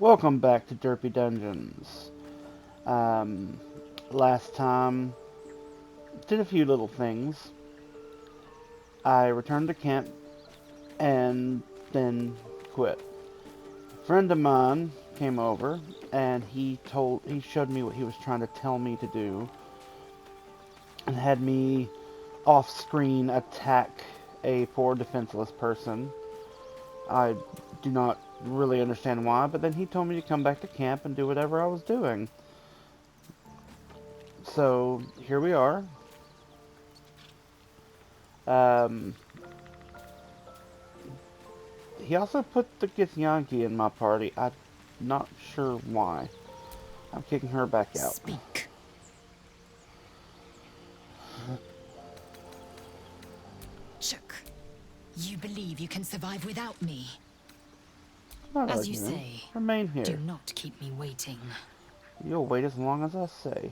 Welcome back to Derpy Dungeons. Um, Last time, did a few little things. I returned to camp and then quit. A friend of mine came over and he showed me what he was trying to tell me to do and had me off screen attack a poor defenseless person. I do not really understand why, but then he told me to come back to camp and do whatever I was doing. So here we are. Um, he also put the Githyanki in my party. I'm not sure why. I'm kicking her back out. Speak. Chuck, you believe you can survive without me? Not As you arguing. say, Remain do here. not keep me waiting. You'll wait as long as I say.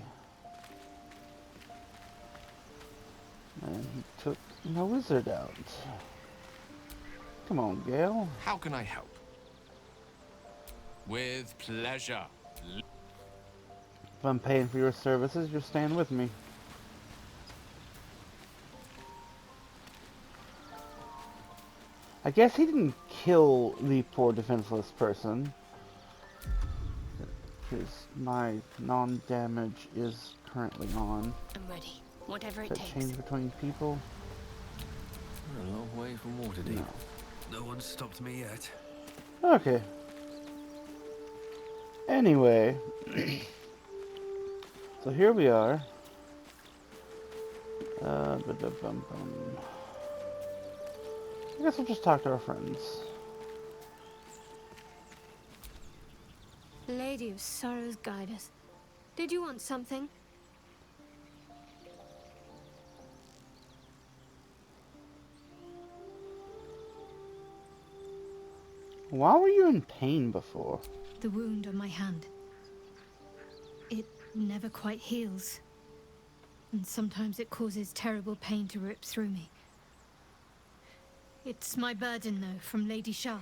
And he took my wizard out. Come on, Gale. How can I help? With pleasure. If I'm paying for your services, you're staying with me. I guess he didn't kill the poor defenseless person, because my non-damage is currently on. I'm ready. Whatever it That takes. change between people? We're a long way from Waterdeep. No. No one's stopped me yet. Okay. Anyway, so here we are. Ba-da-bum-bum. I guess we'll just talk to our friends. Lady of Sorrows, guide us. Did you want something? Why were you in pain before? The wound on my hand. It never quite heals. And sometimes it causes terrible pain to rip through me. It's my burden, though, from Lady Shah.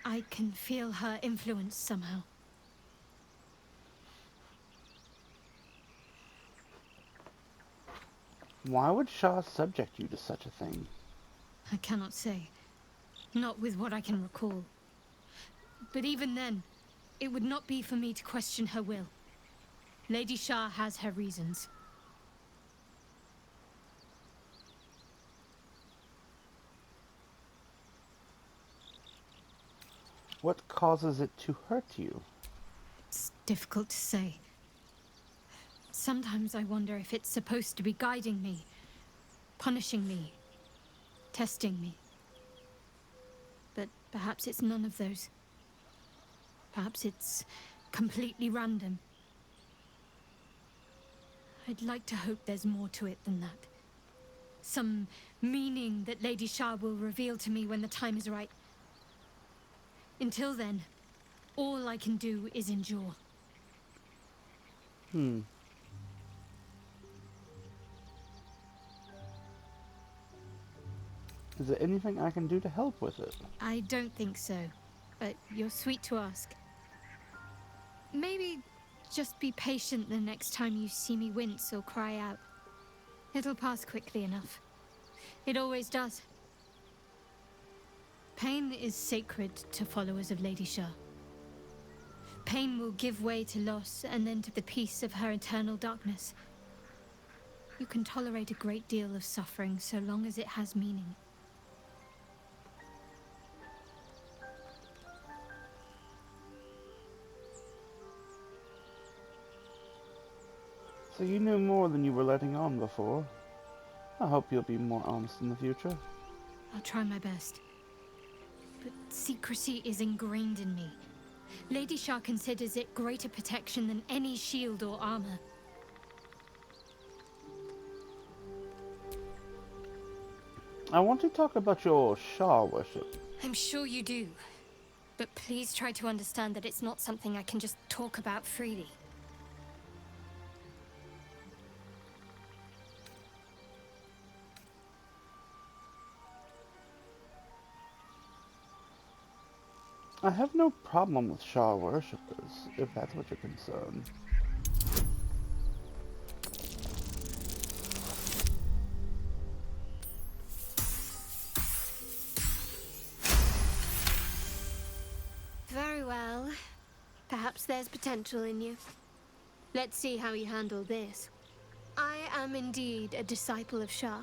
I can feel her influence somehow. Why would Shah subject you to such a thing? I cannot say. Not with what I can recall. But even then, it would not be for me to question her will. Lady Shah has her reasons. What causes it to hurt you? It's difficult to say. Sometimes I wonder if it's supposed to be guiding me, punishing me, testing me. But perhaps it's none of those. Perhaps it's completely random. I'd like to hope there's more to it than that. Some meaning that Lady Shah will reveal to me when the time is right. Until then, all I can do is endure. Is there anything I can do to help with it? I don't think so, but you're sweet to ask. Maybe just be patient the next time you see me wince or cry out. It'll pass quickly enough. It always does. Pain is sacred to followers of Lady Shah. Pain will give way to loss and then to the peace of her eternal darkness. You can tolerate a great deal of suffering so long as it has meaning. So you knew more than you were letting on before. I hope you'll be more honest in the future. I'll try my best. But secrecy is ingrained in me. Lady Shah considers it greater protection than any shield or armor. I want to talk about your Shah worship. I'm sure you do. But please try to understand that it's not something I can just talk about freely. I I have no problem with Shah worshippers, if that's what you're concerned. Very well. Perhaps there's potential in you. Let's see how you handle this. I am indeed a disciple of Shah,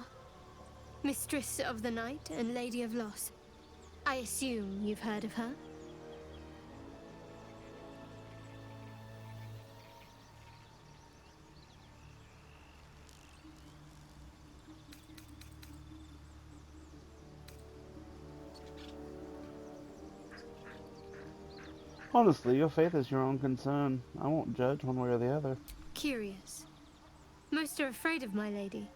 Mistress of the Night and Lady of Loss. I assume you've heard of her? Honestly, your faith is your own concern. I won't judge one way or the other. Curious. Most are afraid of my lady.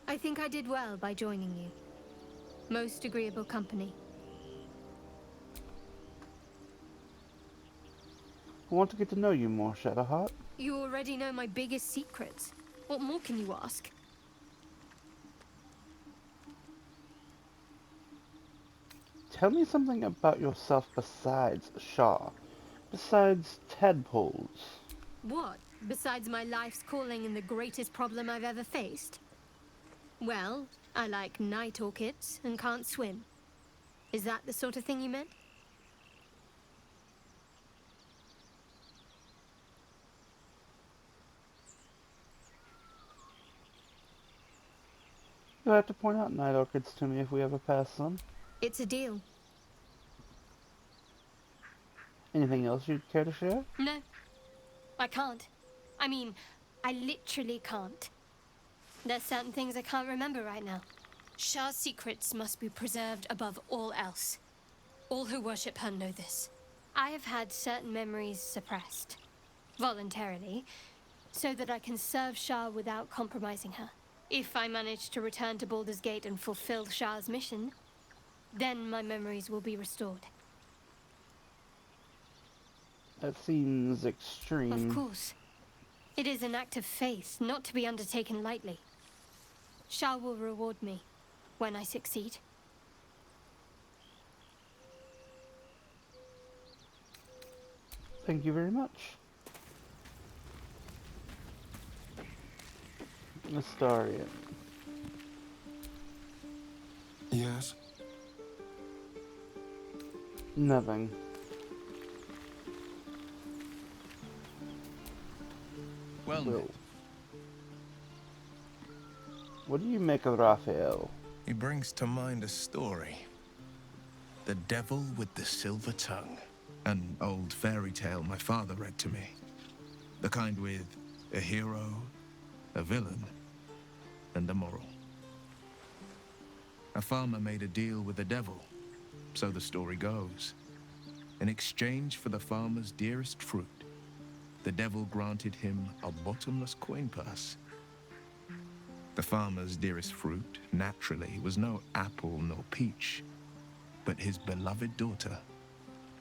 I think I did well by joining you. Most agreeable company. I want to get to know you more, Shadowheart. You already know my biggest secrets. What more can you ask? Tell me something about yourself besides Shah. Besides tadpoles. What, besides my life's calling and the greatest problem I've ever faced? Well, I like night orchids and can't swim. Is that the sort of thing you meant? You'll have to point out night orchids to me if we ever pass some. It's a deal. Anything else you'd care to share? No, I can't. I mean, I literally can't. There's certain things I can't remember right now. Shah's secrets must be preserved above all else. All who worship her know this. I have had certain memories suppressed, voluntarily, so that I can serve Shah without compromising her. If I manage to return to Baldur's Gate and fulfill Shah's mission, then my memories will be restored. That seems Of extreme. course. It is an act of faith, not to be undertaken lightly. Shah will reward me when I succeed. Thank you very much. Astarion. Yes. Nothing. Well, Will. What do you make of Raphael? he brings to mind a story. The Devil with the Silver Tongue. An old fairy tale my father read to me. The kind with a hero, a villain, and a moral. A farmer made a deal with the devil, so the story goes. In exchange for the farmer's dearest fruit, the devil granted him a bottomless coin purse. The farmer's dearest fruit, naturally, was no apple nor peach, but his beloved daughter.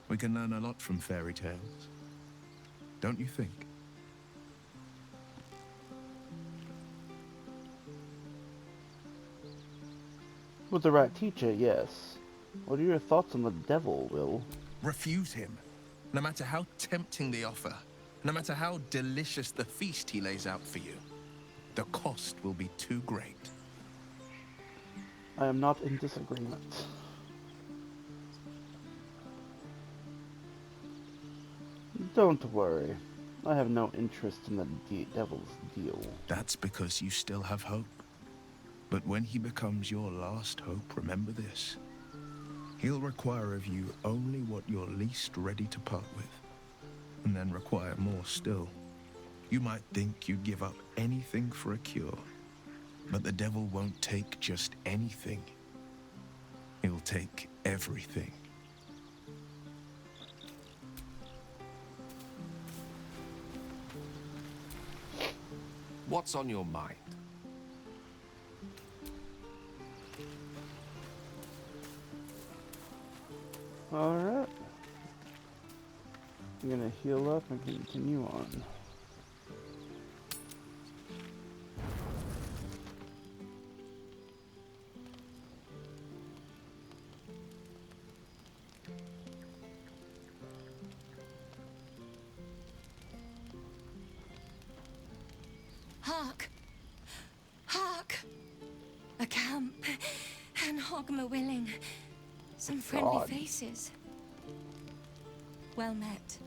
We can learn a lot from fairy tales, don't you think? With the right teacher, yes. What are your thoughts on the devil, Will? Refuse him, no matter how tempting the offer, no matter how delicious the feast he lays out for you. The cost will be too great. I am not in disagreement. Don't worry. I have no interest in the devil's deal. That's because you still have hope. But when he becomes your last hope, remember this. He'll require of you only what you're least ready to part with, and then require more still. You might think you'd give up anything for a cure, but the devil won't take just anything. He'll take everything. What's on your mind? Alright. I'm gonna heal up and continue on. Hark! Hark! A camp, and Hogma willing. Some friendly God. faces. Well met.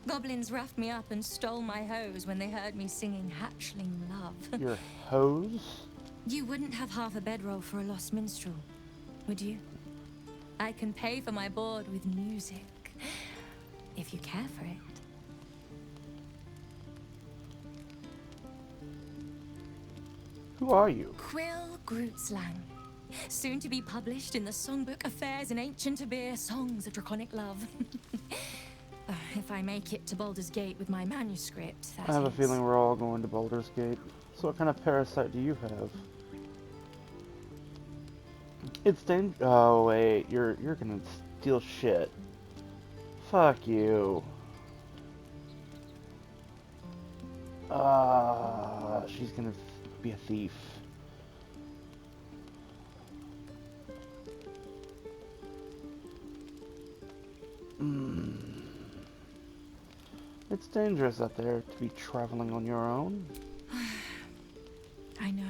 Goblins roughed me up and stole my hose when they heard me singing hatchling love. Your hose? You wouldn't have half a bedroll for a lost minstrel, would you? I can pay for my board with music, if you care for it. Who are you? Quill Grootslang. Soon to be published in the songbook Affairs in Ancient Abir, Songs of Draconic Love. If I make it to Baldur's Gate with my manuscript, that I have a is. feeling we're all going to Baldur's Gate. So what kind of parasite do you have? It's oh wait, you're gonna steal shit. Fuck you. She's gonna be a thief. It's dangerous out there to be traveling on your own. I know.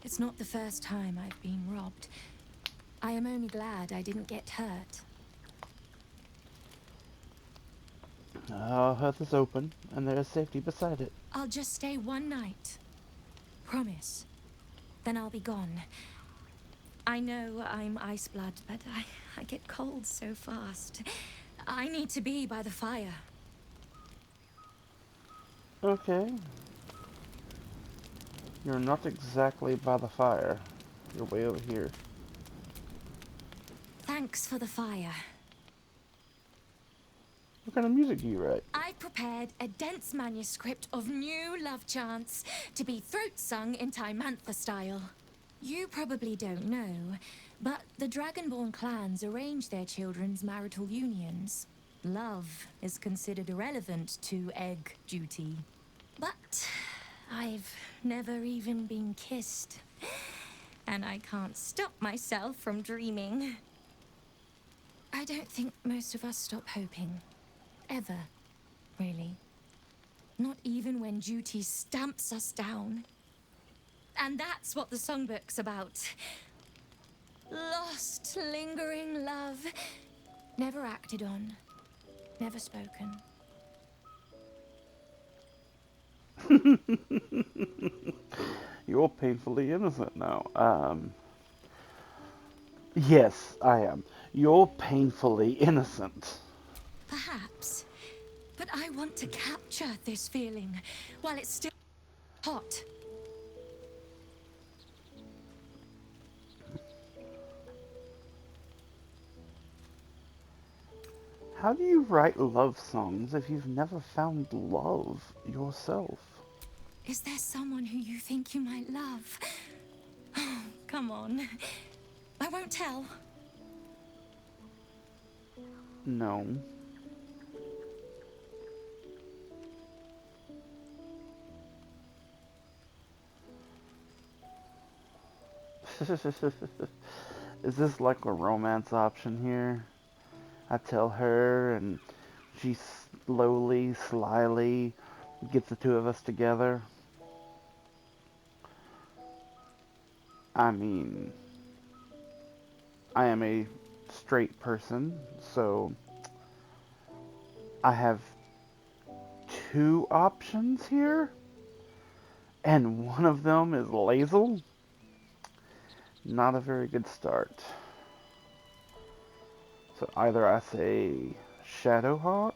It's not the first time I've been robbed. I am only glad I didn't get hurt. Hearth is open, and there is safety beside it. I'll just stay one night. Promise. Then I'll be gone. I know I'm ice blood, but I get cold so fast. I need to be by the fire. Okay. You're not exactly by the fire. You're way over here. Thanks for the fire. What kind of music do you write? I prepared a dense manuscript of new love chants to be throat sung in Timantha style. You probably don't know, but the Dragonborn clans arrange their children's marital unions. Love is considered irrelevant to egg duty. But I've never even been kissed, and I can't stop myself from dreaming. I don't think most of us stop hoping. Ever, really. Not even when duty stamps us down. And that's what the songbook's about. Lost, lingering love. Never acted on. Never spoken. You're painfully innocent now. Yes, I am. You're painfully innocent. Perhaps. But I want to capture this feeling while it's still hot. How do you write love songs if you've never found love yourself? Is there someone who you think you might love? Oh, come on. I won't tell. No. Is this like a romance option here? I tell her and she slowly, slyly gets the two of us together. I mean, I am a straight person, so I have two options here, and one of them is Lae'zel. Not a very good start. So either I say Shadowheart,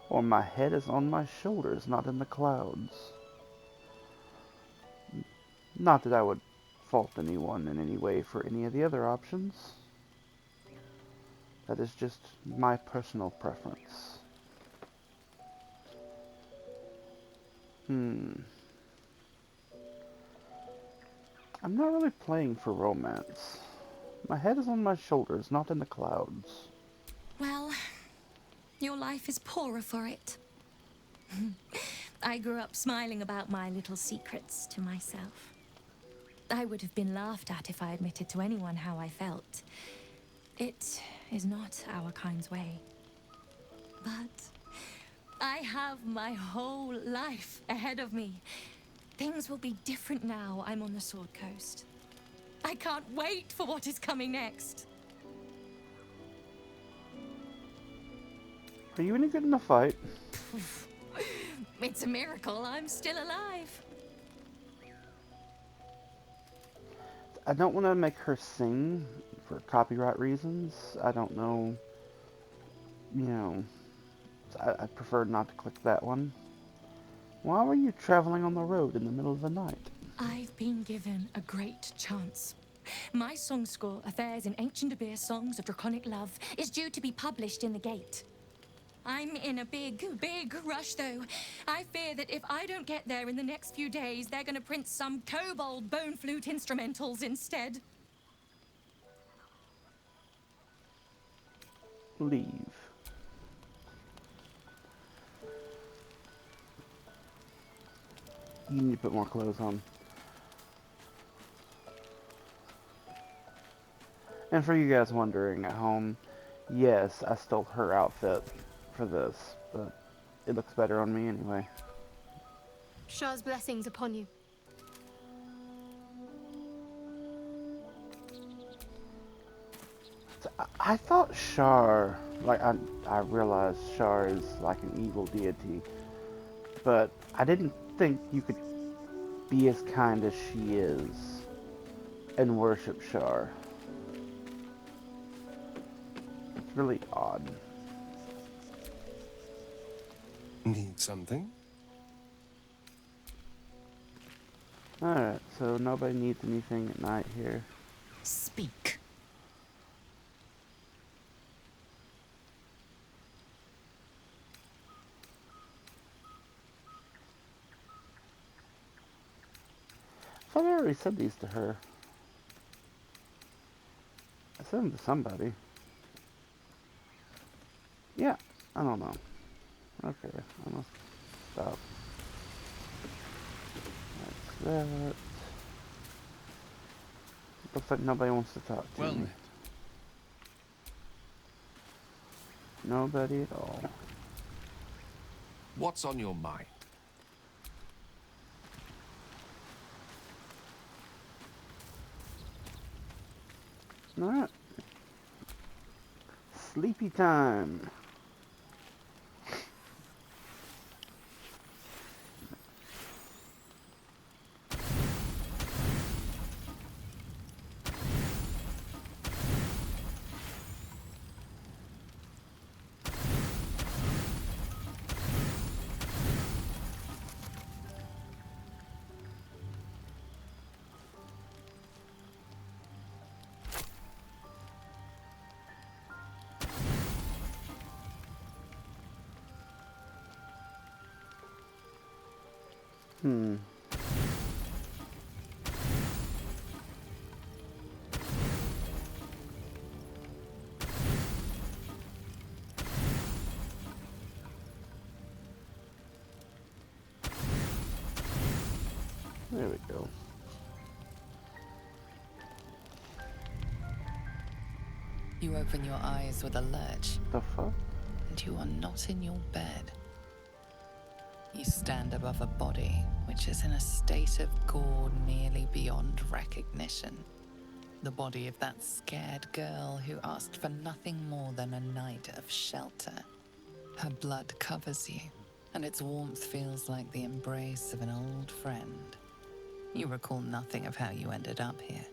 or my head is on my shoulders, not in the clouds. Not that I would fault anyone in any way for any of the other options. That is just my personal preference. I'm not really playing for romance. My head is on my shoulders, not in the clouds. Well, your life is poorer for it. I grew up smiling about my little secrets to myself. I would have been laughed at if I admitted to anyone how I felt. It is not our kind's way. But I have my whole life ahead of me. Things will be different now I'm on the Sword Coast. I can't wait for what is coming next. Are you any good in a fight? It's a miracle I'm still alive. I don't want to make her sing for copyright reasons. I don't know, you know, I prefer not to click that one. Why were you traveling on the road in the middle of the night? I've been given a great chance. My song score, Affairs in Ancient Abir Songs of Draconic Love, is due to be published in the Gate. I'm in a big rush, though. I fear that if I don't get there in the next few days, they're gonna print some kobold bone flute instrumentals instead. Leave. You need to put more clothes on. And for you guys wondering at home, yes, I stole her outfit for this, but it looks better on me anyway. Shah's blessings upon you. So I thought Shar, like I realized Shar is like an evil deity, but I didn't think you could be as kind as she is and worship Shar. It's really odd. Need something? Alright, so nobody needs anything at night here. Speak. I thought I already said these to her. I said them to somebody. Yeah, I don't know. Okay, I must stop. That's that. Looks like nobody wants to talk to Well me. met. Nobody at all. What's on your mind? Alright. Sleepy time. Hmm. There we go. You open your eyes with a lurch, The fuck? and you are not in your bed. You stand above a body which is in a state of gore nearly beyond recognition. The body of that scared girl who asked for nothing more than a night of shelter. Her blood covers you, and its warmth feels like the embrace of an old friend. You recall nothing of how you ended up here,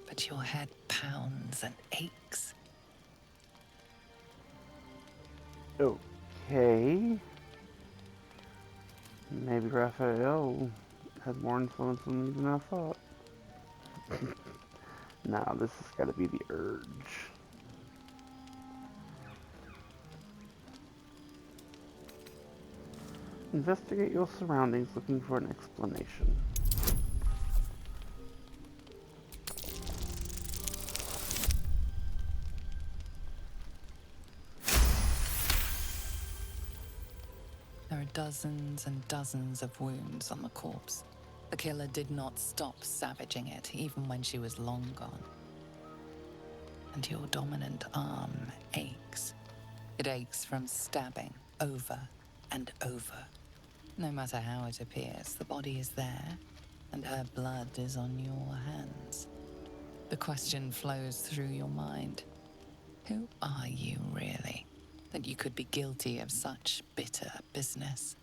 but your head pounds and aches. Okay. Maybe Raphael had more influence on me than I thought. Nah, this has got to be the urge. Investigate your surroundings looking for an explanation. There are dozens and dozens of wounds on the corpse. The killer did not stop savaging it, even when she was long gone. And your dominant arm aches. It aches from stabbing over and over. No matter how it appears, the body is there, and her blood is on your hands. The question flows through your mind. Who are you, really, that you could be guilty of such bitter business?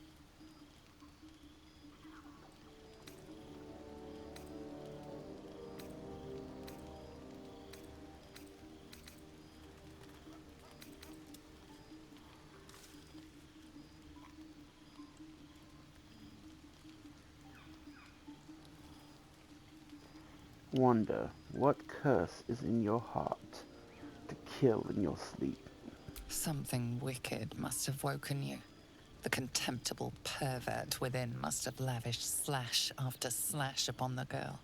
Wonder what curse is in your heart to kill in your sleep. Something wicked must have woken you. The contemptible pervert within must have lavished slash after slash upon the girl.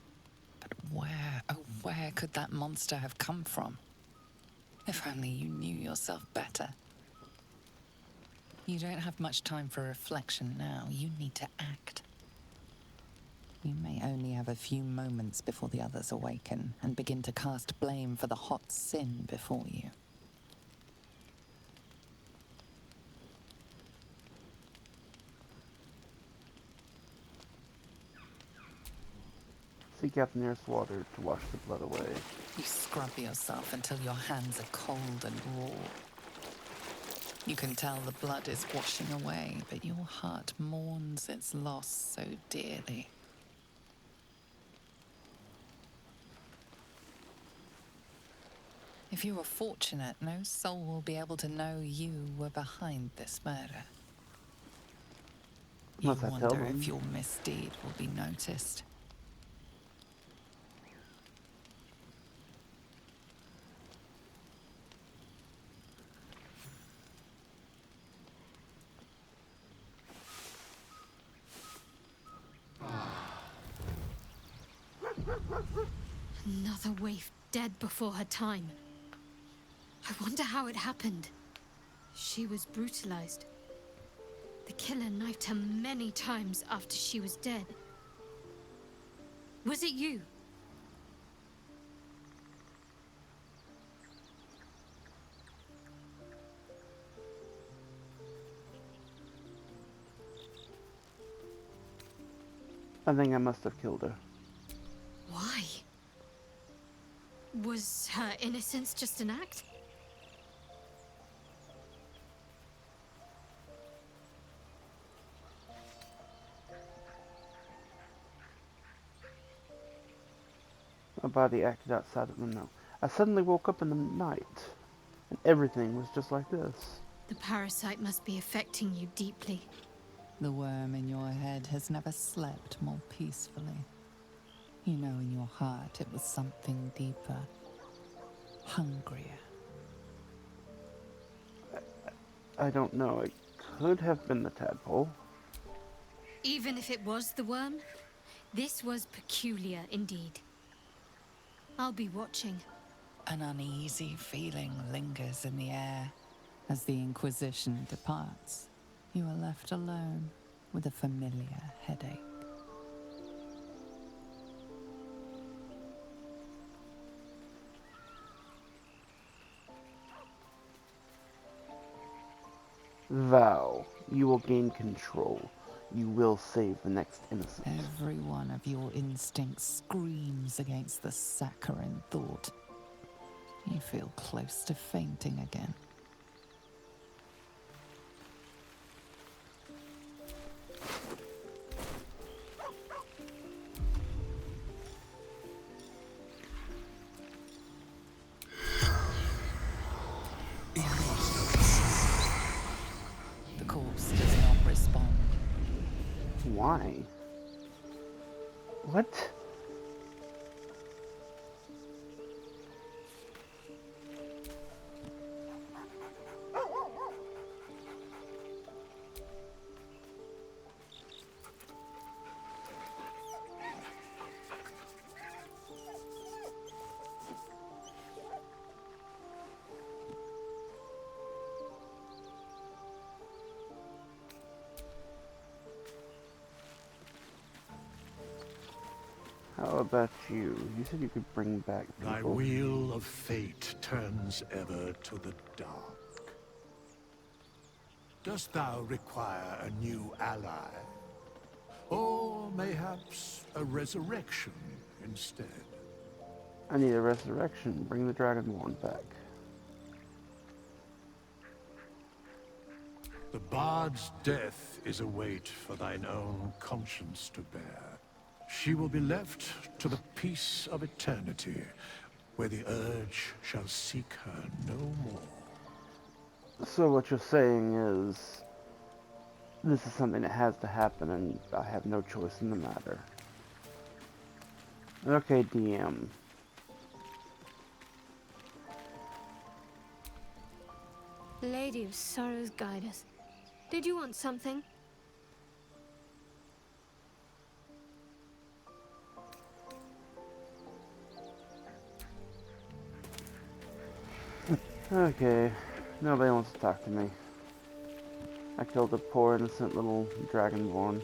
But where, oh where could that monster have come from? If only you knew yourself better. You don't have much time for reflection now. You need to act. You may only have a few moments before the others awaken and begin to cast blame for the hot sin before you. Seek out the nearest water to wash the blood away. You scrub yourself until your hands are cold and raw. You can tell the blood is washing away, but your heart mourns its loss so dearly. If you are fortunate, no soul will be able to know you were behind this murder. You Unless I tell wonder them. if your misdeed will be noticed. Another waif dead before her time. I wonder how it happened. She was brutalized. The killer knifed her many times after she was dead. Was it you? I think I must have killed her. Why? Was her innocence just an act? My body acted outside of the know. I suddenly woke up in the night, and everything was just like this. The parasite must be affecting you deeply. The worm in your head has never slept more peacefully. You know in your heart it was something deeper, hungrier. I don't know. It could have been the tadpole. Even if it was the worm, this was peculiar indeed. I'll be watching. An uneasy feeling lingers in the air. As the Inquisition departs, you are left alone with a familiar headache. Vow, you will gain control. You will save the next innocent. Every one of your instincts screams against the saccharine thought. You feel close to fainting again. The corpse does not respond. Why? What? How about you? You said you could bring back people. Thy wheel of fate turns ever to the dark. Dost thou require a new ally? Or mayhaps a resurrection instead? I need a resurrection. Bring the Dragonborn back. The bard's death is a weight for thine own conscience to bear. She will be left to the peace of eternity, where the urge shall seek her no more. So what you're saying is, this is something that has to happen and I have no choice in the matter. Okay, DM. Lady of Sorrows, guide us. Did you want something? Okay, nobody wants to talk to me. I killed a poor innocent little Dragonborn.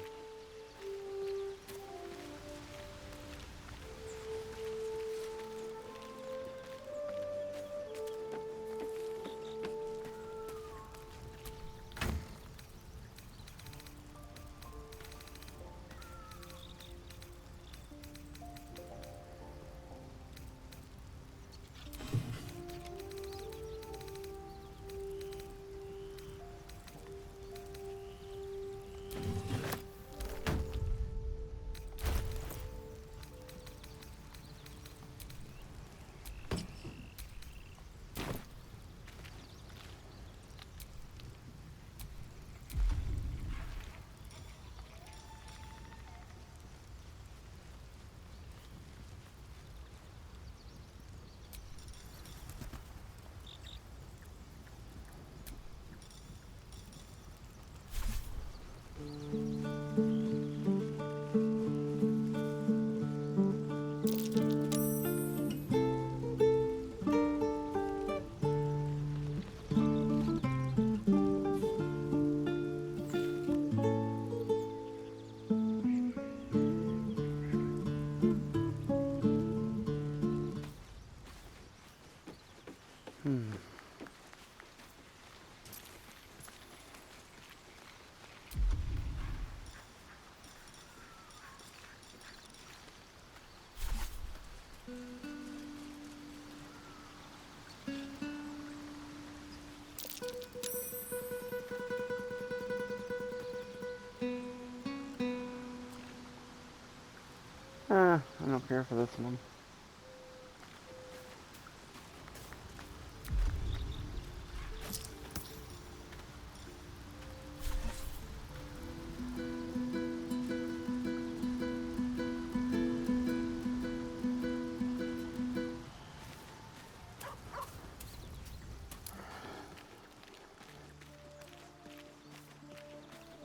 I don't care for this one.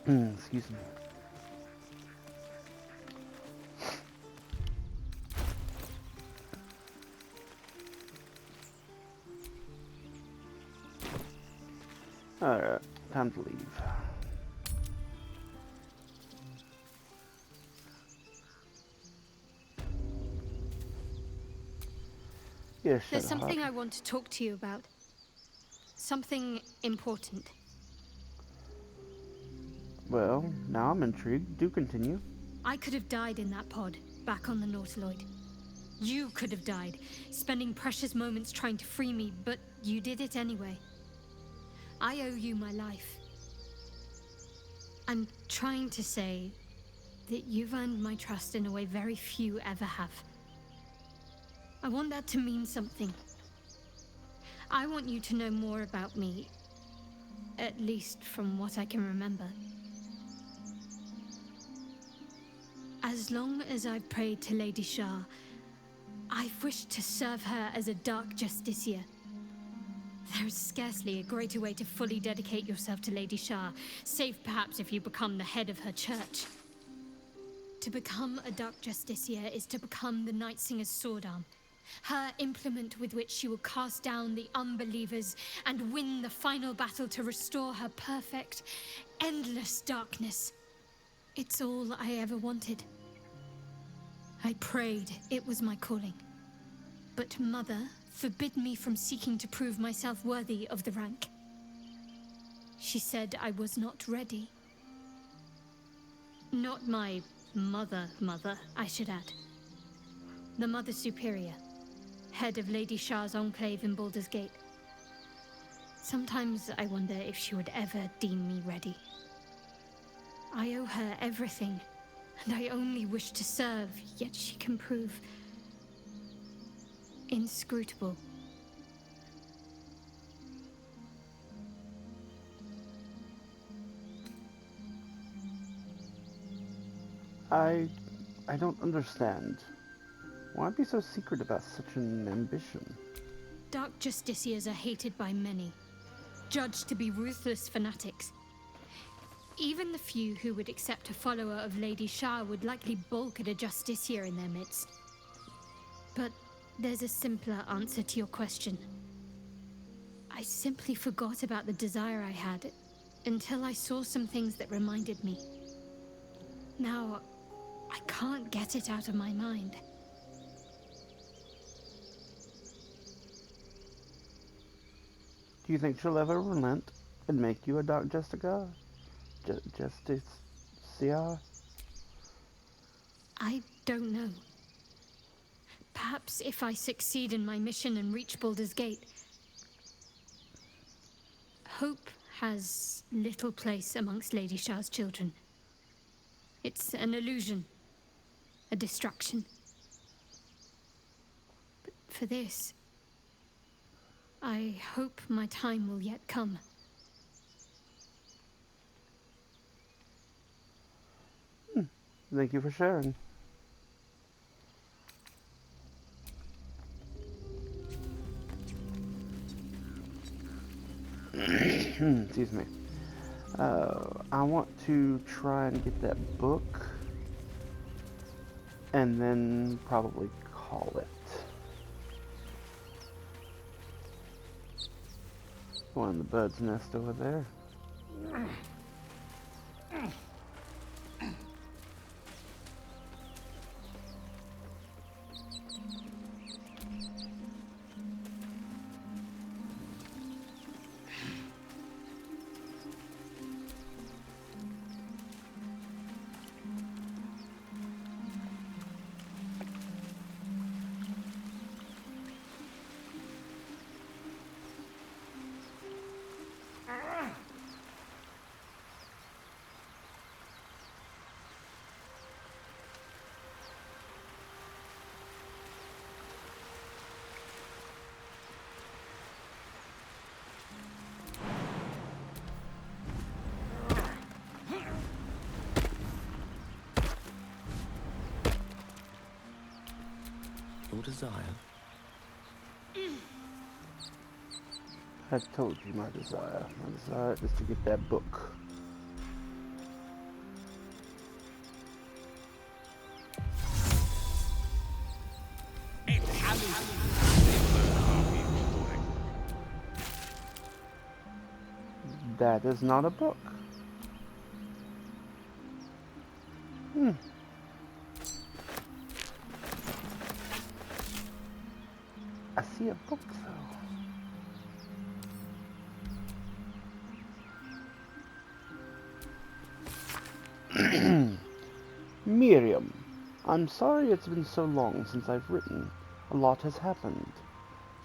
Excuse me. Alright, time to leave. Yeah, There's something I want to talk to you about. Something important. Well, now I'm intrigued. Do continue. I could have died in that pod, back on the Nautiloid. You could have died, spending precious moments trying to free me, but you did it anyway. I owe you my life. I'm trying to say that you've earned my trust in a way very few ever have. I want that to mean something. I want you to know more about me, at least from what I can remember. As long as I've prayed to Lady Shah, I've wished to serve her as a Dark Justiciar. There is scarcely a greater way to fully dedicate yourself to Lady Shah, save perhaps if you become the head of her church. To become a Dark Justiciar is to become the Night Singer's sword arm, her implement with which she will cast down the unbelievers and win the final battle to restore her perfect, endless darkness. It's all I ever wanted. I prayed it was my calling. But Mother forbid me from seeking to prove myself worthy of the rank. She said I was not ready. Not my mother, I should add. The Mother Superior, head of Lady Shah's enclave in Baldur's Gate. Sometimes I wonder if she would ever deem me ready. I owe her everything, and I only wish to serve, yet she can prove inscrutable. I don't understand. Why be so secret about such an ambition? Dark Justiciars are hated by many, judged to be ruthless fanatics. Even the few who would accept a follower of Lady Shah would likely balk at a Justiciar in their midst. But there's a simpler answer to your question. I simply forgot about the desire I had until I saw some things that reminded me. Now, I can't get it out of my mind. Do you think she'll ever relent and make you a Dark Jessica? Justiciar? I don't know. Perhaps if I succeed in my mission and reach Baldur's Gate. Hope has little place amongst Lady Shah's children. It's an illusion, a distraction. But for this, I hope my time will yet come. Thank you for sharing. Excuse me. I want to try and get that book and then probably call it. One in the bird's nest over there. Your desire? I told you my desire. My desire is to get that book. That is not a book. I see a book though. Miriam, I'm sorry it's been so long since I've written. A lot has happened.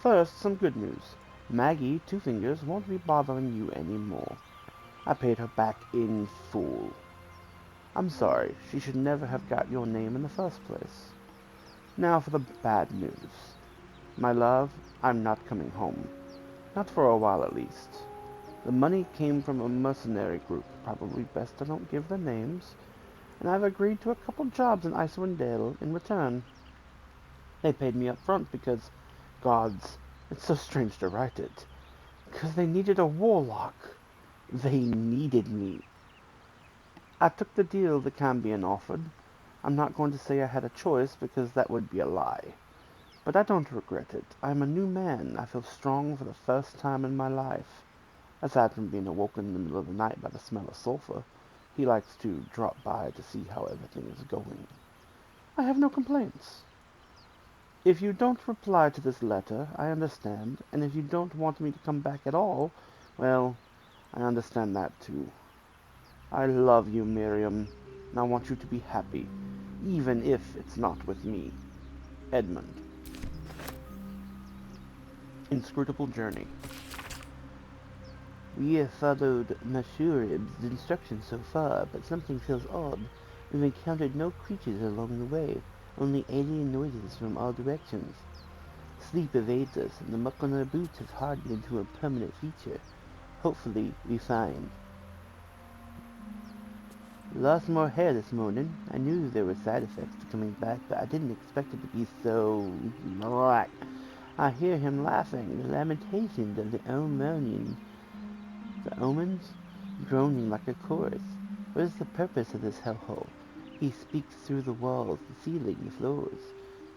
First, some good news. Maggie, Two Fingers, won't be bothering you anymore. I paid her back in full. I'm sorry, she should never have got your name in the first place. Now for the bad news. My love, I'm not coming home. Not for a while at least. The money came from a mercenary group, probably best I don't give their names, and I've agreed to a couple jobs in Icewind Dale in return. They paid me up front because, gods, it's so strange to write it, because they needed a warlock. They needed me. I took the deal the Cambion offered. I'm not going to say I had a choice because that would be a lie. But I don't regret it. I'm a new man. I feel strong for the first time in my life. Aside from being awoken in the middle of the night by the smell of sulfur, he likes to drop by to see how everything is going. I have no complaints. If you don't reply to this letter, I understand, and if you don't want me to come back at all, well, I understand that too. I love you, Miriam, and I want you to be happy, even if it's not with me. Edmund. Inscrutable Journey. We have followed Mashurib's instructions so far, but something feels odd. We've encountered no creatures along the way, only alien noises from all directions. Sleep evades us, and the muck on our boots has hardened into a permanent feature. Hopefully, we find. Lost more hair this morning. I knew there were side effects to coming back, but I didn't expect it to be so black. I hear him laughing, the lamentations of the omens groaning like a chorus. What is the purpose of this hellhole? He speaks through the walls, the ceiling, the floors.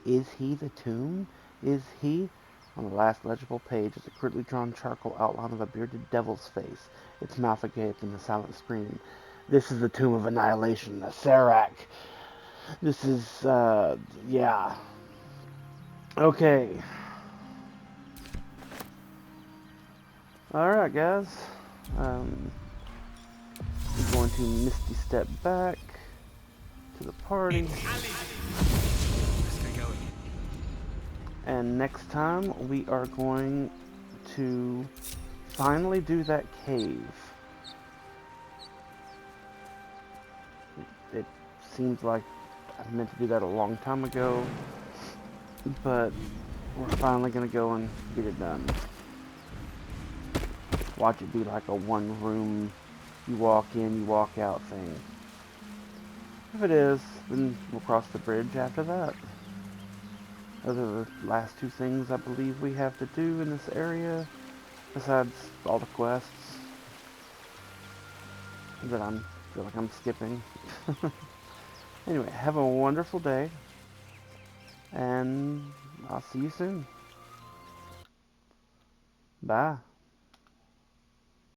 Is he the tomb? Is he? On the last legible page is a crudely drawn charcoal outline of a bearded devil's face, its mouth agape in a silent scream. This is the tomb of annihilation, the Serac. This is, yeah. Okay. Alright, guys. We're going to Misty step back to the party. And next time we are going to finally do that cave. It seems like I meant to do that a long time ago, but we're finally going to go and get it done. Watch it be like a one room, you walk in, you walk out thing. If it is, then we'll cross the bridge after that. Those are the last two things I believe we have to do in this area, besides all the quests that I feel like I'm skipping. Anyway, have a wonderful day, and I'll see you soon. Bye.